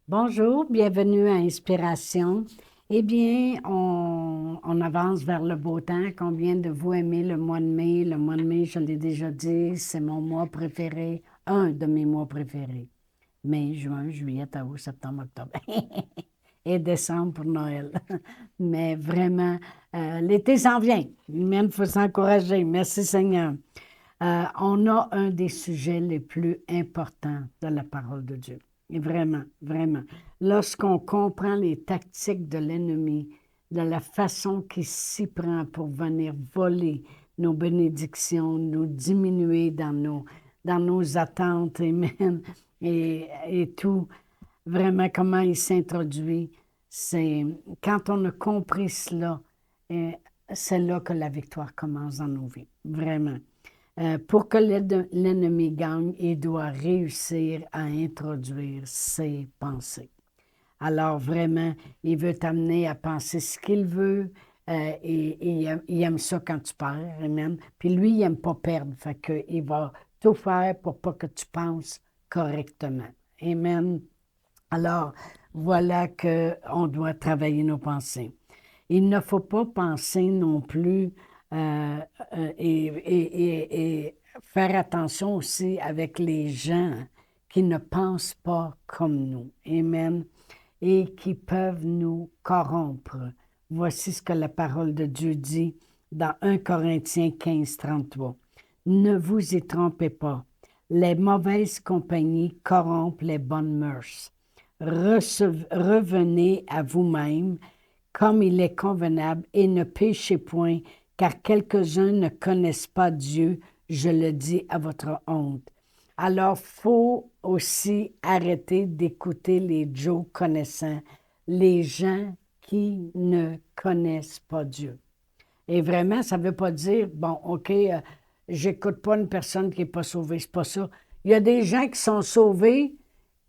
Bonjour, bienvenue à Inspiration. Eh bien, on avance vers le beau temps. Combien de vous aimez le mois de mai? Le mois de mai, je l'ai déjà dit, c'est mon mois préféré, un de mes mois préférés. Mai, juin, juillet, août, septembre, octobre. Et décembre pour Noël. Mais vraiment, l'été s'en vient. Même, il faut s'encourager. Merci Seigneur. On a un des sujets les plus importants de la parole de Dieu. Et vraiment, vraiment. Lorsqu'on comprend les tactiques de l'ennemi, de la façon qu'il s'y prend pour venir voler nos bénédictions, nous diminuer dans nos attentes, amen, et tout, vraiment comment il s'introduit, c'est quand on a compris cela, euh, c'est là que la victoire commence dans nos vies, vraiment. Pour que l'ennemi gagne, il doit réussir à introduire ses pensées. Alors vraiment, il veut t'amener à penser ce qu'il veut et il aime ça quand tu perds, amen. Puis lui, il n'aime pas perdre, fait qu'il va tout faire pour pas que tu penses correctement. Amen. Alors, voilà qu'on doit travailler nos pensées. Il ne faut pas penser non plus et faire attention aussi avec les gens qui ne pensent pas comme nous. Amen. Et qui peuvent nous corrompre. Voici ce que la parole de Dieu dit dans 1 Corinthiens 15, 33. Ne vous y trompez pas. Les mauvaises compagnies corrompent les bonnes mœurs. Revenez à vous-même comme il est convenable et ne péchez point, car quelques-uns ne connaissent pas Dieu, je le dis à votre honte. Alors, faut aussi arrêter d'écouter les Joe connaissants, les gens qui ne connaissent pas Dieu. Et vraiment, ça ne veut pas dire, bon, OK, j'écoute pas une personne qui n'est pas sauvée, c'est pas ça. Il y a des gens qui sont sauvés,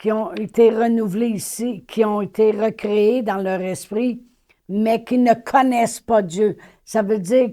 qui ont été renouvelés ici, qui ont été recréés dans leur esprit, mais qui ne connaissent pas Dieu. Ça veut dire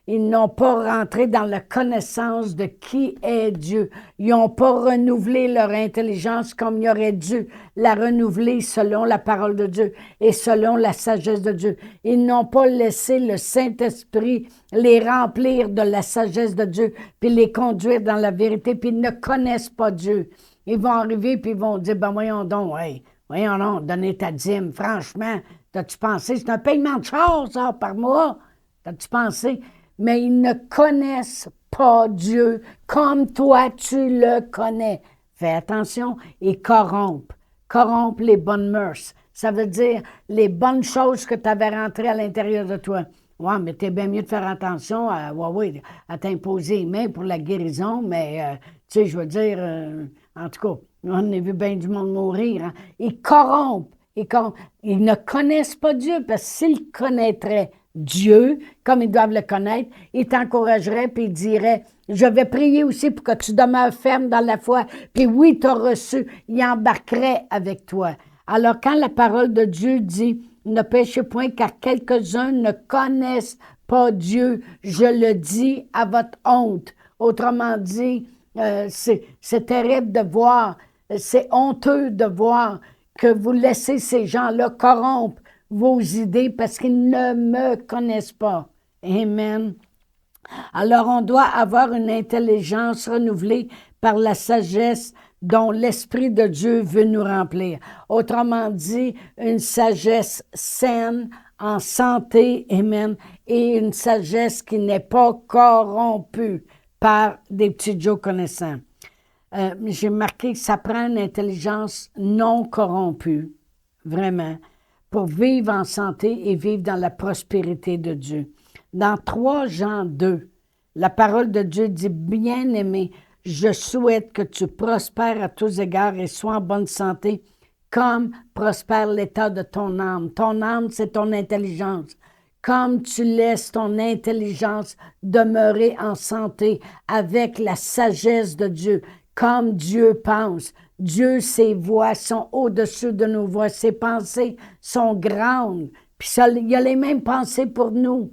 ils n'ont pas rentré dans la connaissance de qui est Dieu. Ils n'ont pas renouvelé leur intelligence comme il aurait dû la renouveler selon la parole de Dieu et selon la sagesse de Dieu. Ils n'ont pas laissé le Saint-Esprit les remplir de la sagesse de Dieu, puis les conduire dans la vérité, puis ils ne connaissent pas Dieu. Ils vont arriver, puis ils vont dire, ben voyons donc, hey, voyons donc, donner ta dîme, franchement, t'as-tu pensé, c'est un paiement de char, ça, par mois, t'as-tu pensé? Mais ils ne connaissent pas Dieu comme toi, tu le connais. Fais attention, ils corrompent les bonnes mœurs. Ça veut dire les bonnes choses que tu avais rentrées à l'intérieur de toi. Ouais, mais t'es bien mieux de faire attention à t'imposer les mains pour la guérison, mais tu sais, je veux dire, en tout cas, on a vu bien du monde mourir. Hein. Ils ne connaissent pas Dieu, parce que s'ils connaîtraient Dieu, comme ils doivent le connaître, ils t'encourageraient, puis ils diraient, je vais prier aussi pour que tu demeures ferme dans la foi, puis oui, tu as reçu, ils embarqueraient avec toi. Alors, quand la parole de Dieu dit, ne péchez point, car quelques-uns ne connaissent pas Dieu, je le dis à votre honte. Autrement dit, c'est terrible de voir, c'est honteux de voir que vous laissez ces gens-là corrompre vos idées parce qu'ils ne me connaissent pas. Amen. Alors, on doit avoir une intelligence renouvelée par la sagesse dont l'Esprit de Dieu veut nous remplir. Autrement dit, une sagesse saine, en santé, amen, et une sagesse qui n'est pas corrompue par des petits Joe connaissants. J'ai marqué que ça prend une intelligence non corrompue, vraiment, pour vivre en santé et vivre dans la prospérité de Dieu. Dans 3 Jean 2, la parole de Dieu dit, bien-aimé, je souhaite que tu prospères à tous égards et sois en bonne santé, comme prospère l'état de ton âme. Ton âme, c'est ton intelligence. Comme tu laisses ton intelligence demeurer en santé avec la sagesse de Dieu, comme Dieu pense. Dieu, ses voies sont au-dessus de nos voies. Ses pensées sont grandes. Puis il a les mêmes pensées pour nous.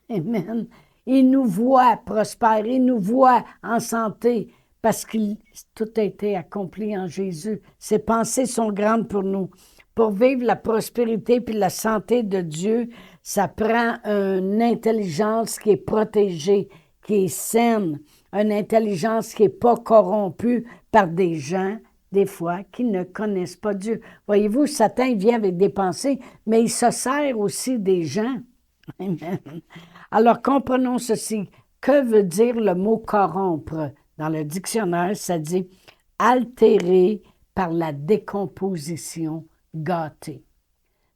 Amen. Il nous voit prospérer, il nous voit en santé. parce que tout a été accompli en Jésus. Ses pensées sont grandes pour nous. Pour vivre la prospérité puis la santé de Dieu, ça prend une intelligence qui est protégée, qui est saine, une intelligence qui n'est pas corrompue par des gens, des fois, qui ne connaissent pas Dieu. Voyez-vous, Satan vient avec des pensées, mais il se sert aussi des gens. Amen. Alors, comprenons ceci. Que veut dire le mot corrompre? Dans le dictionnaire, ça dit altérer par la décomposition, gâter.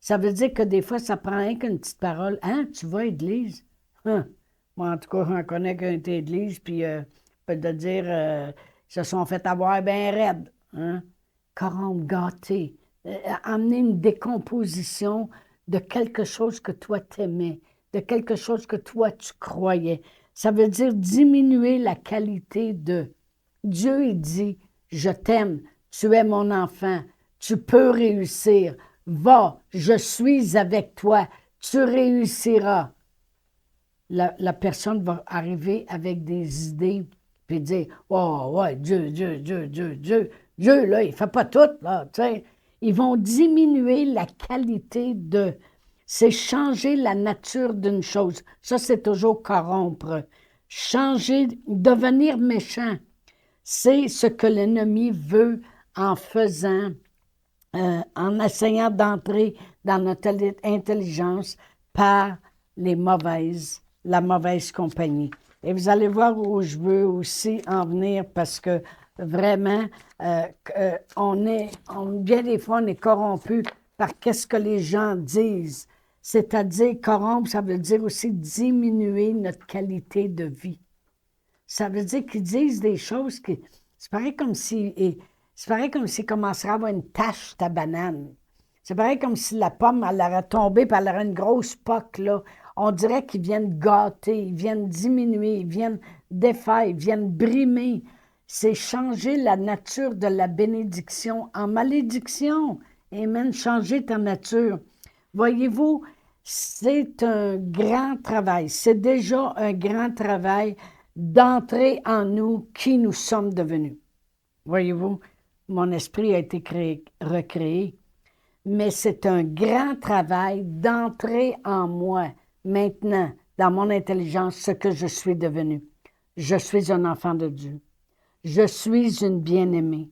Ça veut dire que des fois, ça prend rien qu'une petite parole. Hein, tu vas à l'église? Hein? Moi, en tout cas, j'en connais qui ont été à l'église, puis je peux te dire, ils se sont fait avoir bien raides. Hein? Corrompre, gâter. Amener une décomposition de quelque chose que toi t'aimais, de quelque chose que toi tu croyais. Ça veut dire diminuer la qualité de. Dieu, il dit, je t'aime, tu es mon enfant, tu peux réussir. Va, je suis avec toi, tu réussiras. La personne va arriver avec des idées, puis dire, oh, ouais, Dieu, là, il ne fait pas tout, là, tu sais. Ils vont diminuer la qualité de. C'est changer la nature d'une chose. Ça, c'est toujours corrompre. Changer, devenir méchant. C'est ce que l'ennemi veut en faisant, en essayant d'entrer dans notre intelligence par la mauvaise compagnie. Et vous allez voir où je veux aussi en venir parce que vraiment, bien des fois, on est corrompu par qu'est-ce que les gens disent. C'est-à-dire, corrompre, ça veut dire aussi diminuer notre qualité de vie. Ça veut dire qu'ils disent des choses qui. C'est pareil comme s'il commencerait à avoir une tache, ta banane. C'est pareil comme si la pomme, elle aurait tombé, puis elle aurait une grosse poque, là. On dirait qu'ils viennent gâter, ils viennent diminuer, ils viennent défaire, ils viennent brimer. C'est changer la nature de la bénédiction en malédiction. Amen. Changer ta nature. Voyez-vous, c'est un grand travail. C'est déjà un grand travail d'entrer en nous qui nous sommes devenus. Voyez-vous, mon esprit a été recréé, mais c'est un grand travail d'entrer en moi, maintenant, dans mon intelligence, ce que je suis devenu. Je suis un enfant de Dieu. Je suis une bien-aimée.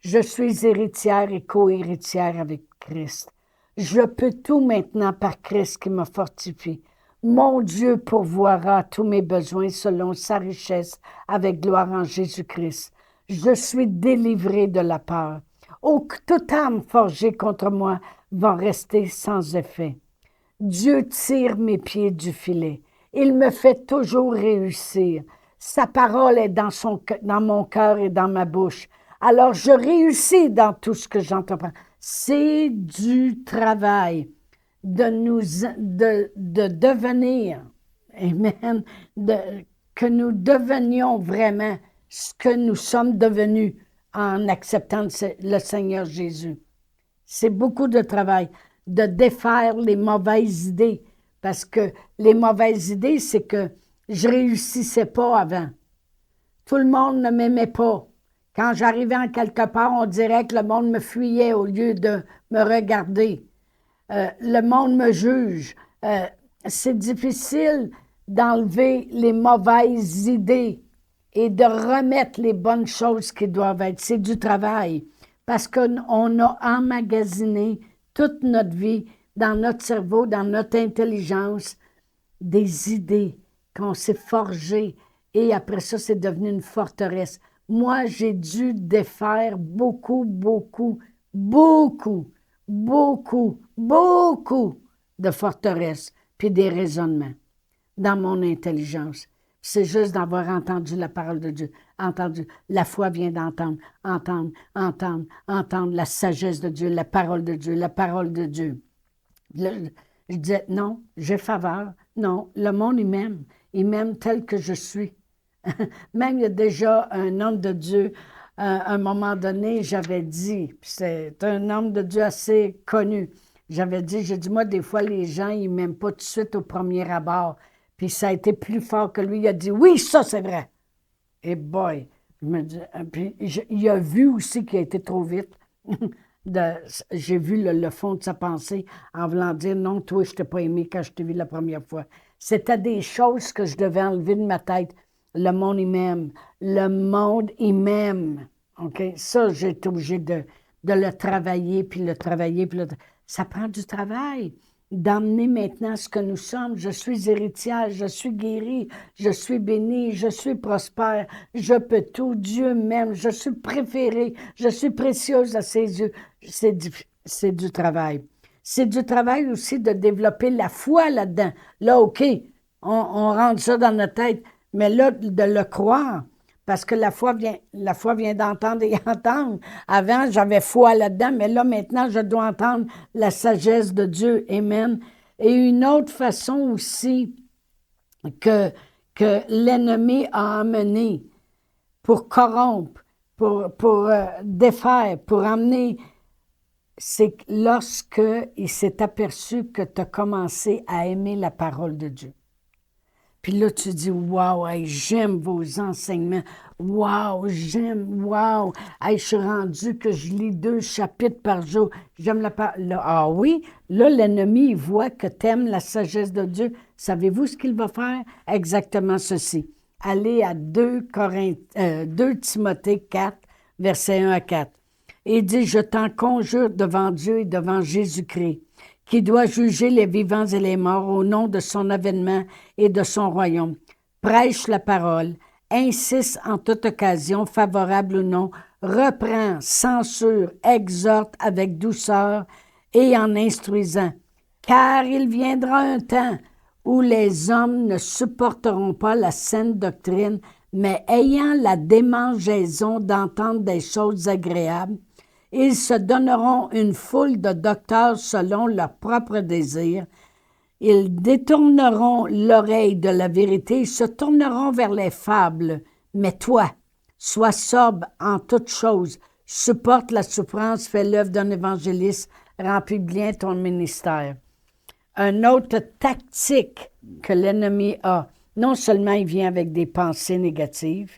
Je suis héritière et co-héritière avec Christ. Je peux tout maintenant par Christ qui me fortifie. Mon Dieu pourvoira tous mes besoins selon sa richesse avec gloire en Jésus-Christ. Je suis délivré de la peur. Toute âme forgée contre moi va rester sans effet. Dieu tire mes pieds du filet. Il me fait toujours réussir. Sa parole est dans mon cœur et dans ma bouche. Alors je réussis dans tout ce que j'entreprends. C'est du travail de devenir, amen, que nous devenions vraiment ce que nous sommes devenus en acceptant le Seigneur Jésus. C'est beaucoup de travail de défaire les mauvaises idées, parce que les mauvaises idées, c'est que je ne réussissais pas avant. Tout le monde ne m'aimait pas. Quand j'arrivais en quelque part, on dirait que le monde me fuyait au lieu de me regarder. Le monde me juge. C'est difficile d'enlever les mauvaises idées et de remettre les bonnes choses qui doivent être. C'est du travail parce qu'on a emmagasiné toute notre vie dans notre cerveau, dans notre intelligence, des idées qu'on s'est forgées et après ça, c'est devenu une forteresse. Moi, j'ai dû défaire beaucoup de forteresses puis des raisonnements dans mon intelligence. C'est juste d'avoir entendu la parole de Dieu. Entendu. La foi vient entendre la sagesse de Dieu, la parole de Dieu, la parole de Dieu. Je disais, non, j'ai faveur. Non, le monde, il m'aime. Il m'aime tel que je suis. Même il y a déjà un homme de Dieu, à un moment donné, j'avais dit, c'est un homme de Dieu assez connu, j'ai dit, moi, des fois, les gens, ils ne m'aiment pas tout de suite au premier abord. Puis ça a été plus fort que lui. Il a dit, oui, ça, c'est vrai. Et boy, Puis il a vu aussi qu'il a été trop vite. J'ai vu le fond de sa pensée en voulant dire non, toi, je t'ai pas aimé quand je t'ai vu la première fois. C'était des choses que je devais enlever de ma tête. Le monde, il m'aime. Le monde, il m'aime. OK? Ça, j'ai été obligé de le travailler, puis le travailler, puis ça prend du travail. D'emmener maintenant ce que nous sommes. Je suis héritière, je suis guérie, je suis bénie, je suis prospère, je peux tout, Dieu m'aime, je suis préférée, je suis précieuse à ses yeux. C'est du travail. C'est du travail aussi de développer la foi là-dedans. Là, OK, on rentre ça dans notre tête, mais là, de le croire. Parce que la foi vient d'entendre et entendre. Avant, j'avais foi là-dedans, mais là, maintenant, je dois entendre la sagesse de Dieu. Amen. Et une autre façon aussi que, que l'ennemi a amené pour corrompre, pour défaire, pour amener, c'est lorsque il s'est aperçu que tu as commencé à aimer la parole de Dieu. Puis là, tu dis, wow, hey, j'aime vos enseignements. Wow, j'aime, wow. Hey, je suis rendu que je lis 2 chapitres par jour. J'aime la parole. Ah oui, là, l'ennemi, il voit que tu aimes la sagesse de Dieu. Savez-vous ce qu'il va faire? Exactement ceci. Allez à 2 Timothée 4, versets 1 à 4. Et il dit, je t'en conjure devant Dieu et devant Jésus-Christ, qui doit juger les vivants et les morts au nom de son avènement et de son royaume. Prêche la parole, insiste en toute occasion, favorable ou non, reprend, censure, exhorte avec douceur et en instruisant. Car il viendra un temps où les hommes ne supporteront pas la saine doctrine, mais ayant la démangeaison d'entendre des choses agréables, ils se donneront une foule de docteurs selon leurs propres désirs. Ils détourneront l'oreille de la vérité, ils se tourneront vers les fables. Mais toi, sois sobre en toutes choses, supporte la souffrance, fais l'œuvre d'un évangéliste, remplis bien ton ministère. Une autre tactique que l'ennemi a, non seulement il vient avec des pensées négatives,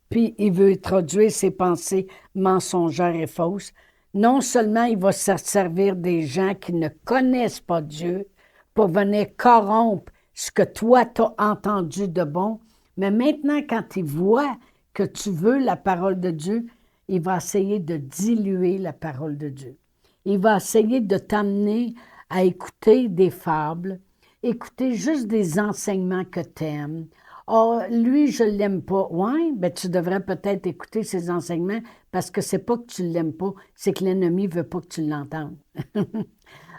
puis il veut introduire ses pensées mensongères et fausses. Non seulement il va se servir des gens qui ne connaissent pas Dieu pour venir corrompre ce que toi t'as entendu de bon, mais maintenant quand il voit que tu veux la parole de Dieu, il va essayer de diluer la parole de Dieu. Il va essayer de t'amener à écouter des fables, écouter juste des enseignements que tu aimes. Oh, lui, je ne l'aime pas. Oui, ben tu devrais peut-être écouter ses enseignements parce que c'est pas que tu ne l'aimes pas, c'est que l'ennemi ne veut pas que tu l'entendes.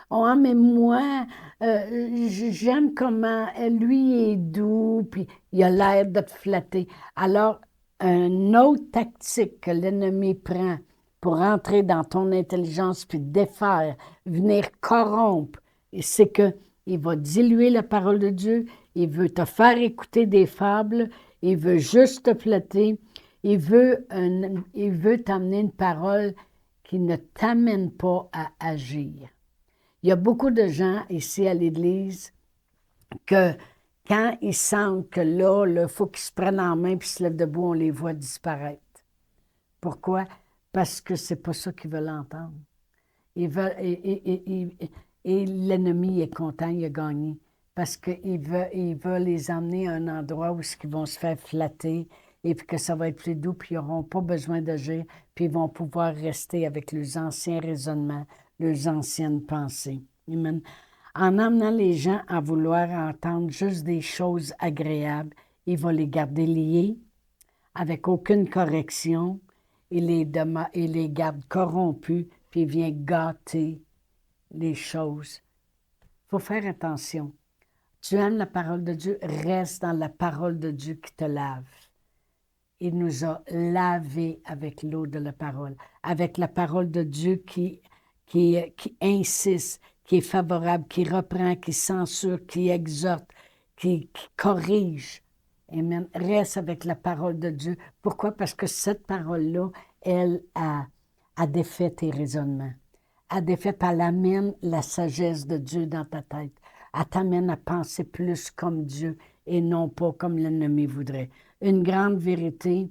Oh, mais moi, j'aime comment lui est doux, puis il a l'air de te flatter. Alors, une autre tactique que l'ennemi prend pour entrer dans ton intelligence puis défaire, venir corrompre, c'est que il va diluer la parole de Dieu, il veut te faire écouter des fables, il veut juste te flatter, il veut t'amener une parole qui ne t'amène pas à agir. Il y a beaucoup de gens ici à l'Église que quand ils sentent que là, il faut qu'ils se prennent en main puis se lèvent debout, on les voit disparaître. Pourquoi? Parce que c'est pas ça qu'ils veulent entendre. Ils veulent, et l'ennemi est content, il a gagné. Parce qu'il veut les emmener à un endroit où ils vont se faire flatter et puis que ça va être plus doux, puis ils n'auront pas besoin d'agir, puis ils vont pouvoir rester avec leurs anciens raisonnements, leurs anciennes pensées. Amen. En amenant les gens à vouloir entendre juste des choses agréables, il va les garder liés avec aucune correction, il les garde corrompus, puis il vient gâter les choses. Il faut faire attention. Tu aimes la parole de Dieu, reste dans la parole de Dieu qui te lave. Il nous a lavés avec l'eau de la parole, avec la parole de Dieu qui insiste, qui est favorable, qui reprend, qui censure, qui exhorte, qui corrige. Amen. Reste avec la parole de Dieu. Pourquoi? Parce que cette parole-là, elle a défait tes raisonnements. Elle amène la sagesse de Dieu dans ta tête. Elle t'amène à penser plus comme Dieu et non pas comme l'ennemi voudrait. Une grande vérité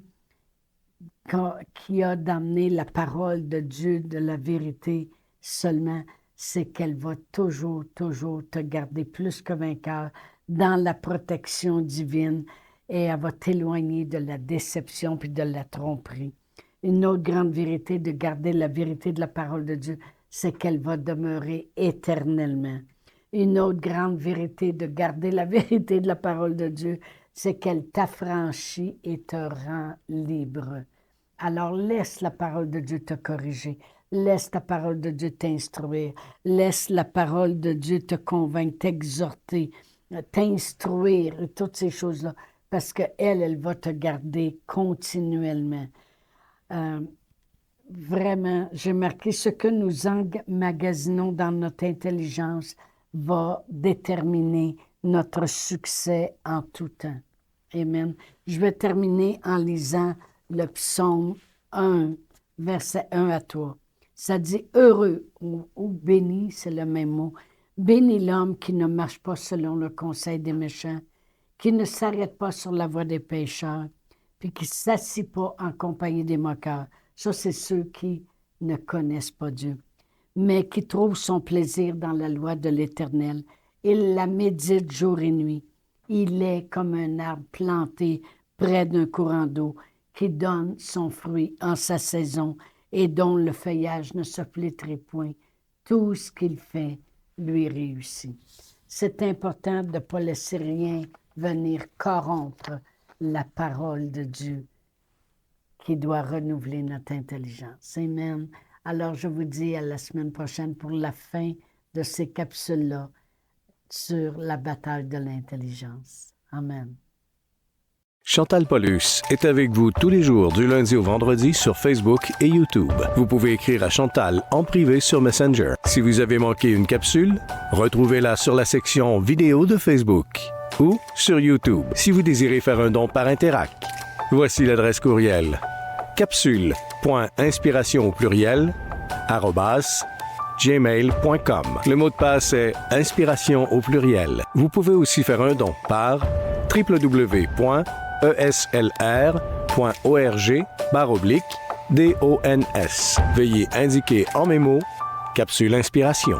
qui a d'amener la parole de Dieu, de la vérité seulement, c'est qu'elle va toujours, toujours te garder plus que vainqueur dans la protection divine et elle va t'éloigner de la déception puis de la tromperie. Une autre grande vérité de garder la vérité de la parole de Dieu, c'est qu'elle va demeurer éternellement. Une autre grande vérité de garder la vérité de la parole de Dieu, c'est qu'elle t'affranchit et te rend libre. Alors laisse la parole de Dieu te corriger. Laisse la parole de Dieu t'instruire. Laisse la parole de Dieu te convaincre, t'exhorter, t'instruire, et toutes ces choses-là, parce qu'elle va te garder continuellement. Vraiment, j'ai marqué ce que nous emmagasinons dans notre intelligence va déterminer notre succès en tout temps. Amen. Je vais terminer en lisant le psaume 1, verset 1 à 3. Ça dit « Heureux » ou « béni », c'est le même mot. « Béni l'homme qui ne marche pas selon le conseil des méchants, qui ne s'arrête pas sur la voie des pécheurs, puis qui ne s'assied pas en compagnie des moqueurs. » Ça, c'est ceux qui ne connaissent pas Dieu, mais qui trouvent son plaisir dans la loi de l'Éternel. Il la médite jour et nuit. Il est comme un arbre planté près d'un courant d'eau qui donne son fruit en sa saison et dont le feuillage ne se flétrit point. Tout ce qu'il fait lui réussit. C'est important de ne pas laisser rien venir corrompre la parole de Dieu qui doit renouveler notre intelligence. Amen. Alors, je vous dis à la semaine prochaine pour la fin de ces capsules-là sur la bataille de l'intelligence. Amen. Chantal Paulus est avec vous tous les jours du lundi au vendredi sur Facebook et YouTube. Vous pouvez écrire à Chantal en privé sur Messenger. Si vous avez manqué une capsule, retrouvez-la sur la section vidéo de Facebook ou sur YouTube si vous désirez faire un don par Interac. Voici l'adresse courriel capsule.inspiration au pluriel @gmail.com. Le mot de passe est inspiration au pluriel. Vous pouvez aussi faire un don par www.eslr.org/dons. Veuillez indiquer en mémo Capsule Inspiration.